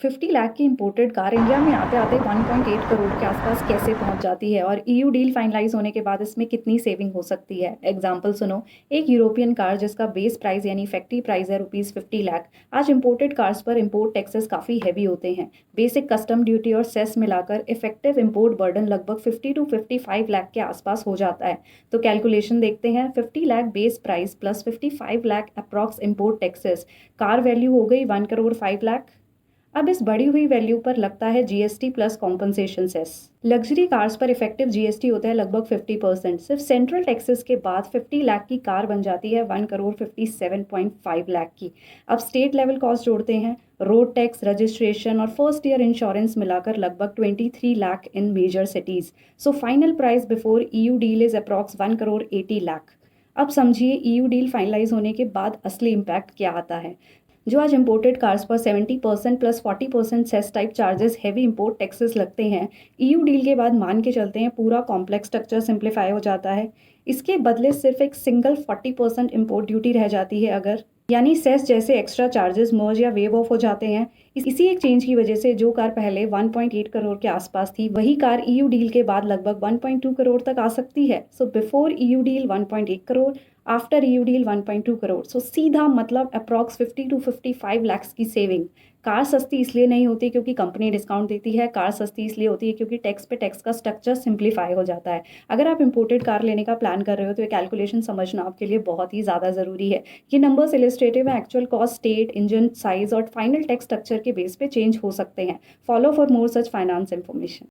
50 लाख की imported car India में आते आते 1.8 करोड़ के आसपास कैसे पहुंच जाती है और ईयू डील फाइनलाइज होने के बाद इसमें कितनी सेविंग हो सकती है। एग्जांपल सुनो। एक यूरोपियन कार जिसका बेस प्राइस यानी फैक्ट्री प्राइस है ₹50 लाख। आज इंपोर्टेड कार्स पर इंपोर्ट टैक्सेस काफ़ी हैवी होते हैं। बेसिक कस्टम ड्यूटी और सेस मिलाकर इफेक्टिव इंपोर्ट बर्डन लगभग 50 to 55 लाख के आसपास हो जाता है। तो कैलकुलेशन देखते हैं। 50 lakh base price plus 55 lakh approx import taxes, car value हो गई 1 करोड़ 5 लाख। अब इस बढ़ी हुई वैल्यू पर लगता है GST plus compensation cess. Luxury cars पर इफेक्टिव जीएसटी होता है लगभग 50%। सिर्फ सेंट्रल टैक्सेस के बाद 50 लाख की कार बन जाती है 1 करोड़ 57.5 लाख की। अब स्टेट लेवल कॉस्ट जोड़ते हैं। रोड टैक्स, रजिस्ट्रेशन और फर्स्ट ईयर इंश्योरेंस मिलाकर लगभग 23 lakh in major cities. So final price before EU deal is approx 1 crore 80 lakh. अब समझिए ईयू डील फाइनलाइज होने के बाद असली इम्पैक्ट क्या आता है। जो आज इंपोर्टेड कार्स पर 70% plus 40% cess type charges heavy import taxes लगते हैं, ईयू डील के बाद मान के चलते हैं पूरा कॉम्प्लेक्स स्ट्रक्चर सिंप्लीफाई हो जाता है। इसके बदले सिर्फ एक सिंगल 40% इंपोर्ट ड्यूटी रह जाती है अगर, यानी सेस जैसे एक्स्ट्रा चार्जेस मर्ज या वेव ऑफ हो जाते हैं। इसी एक चेंज की वजह से जो कार पहले 1.8 करोड़ के आसपास थी वही कार ईयू डील के बाद लगभग 1.2 करोड़ तक आ सकती है। So before EU deal 1.8 crore, after EU deal 1.2 crore. So सीधा मतलब अप्रॉक्स 50 to 55 लैक्स की सेविंग। कार सस्ती इसलिए नहीं होती क्योंकि कंपनी डिस्काउंट देती है, कार सस्ती इसलिए होती है क्योंकि टैक्स पे टैक्स का स्ट्रक्चर सिंप्लीफाई हो जाता है। अगर आप इंपोर्टेड कार लेने का प्लान कर रहे हो तो ये कैलकुलेशन समझना आपके लिए बहुत ही ज़्यादा ज़रूरी है। ये नंबर्स इलिस्ट्रेटिव है, actual cost, state, engine size और फाइनल टैक्स स्ट्रक्चर के बेस पे चेंज हो सकते हैं। Follow for more such finance information.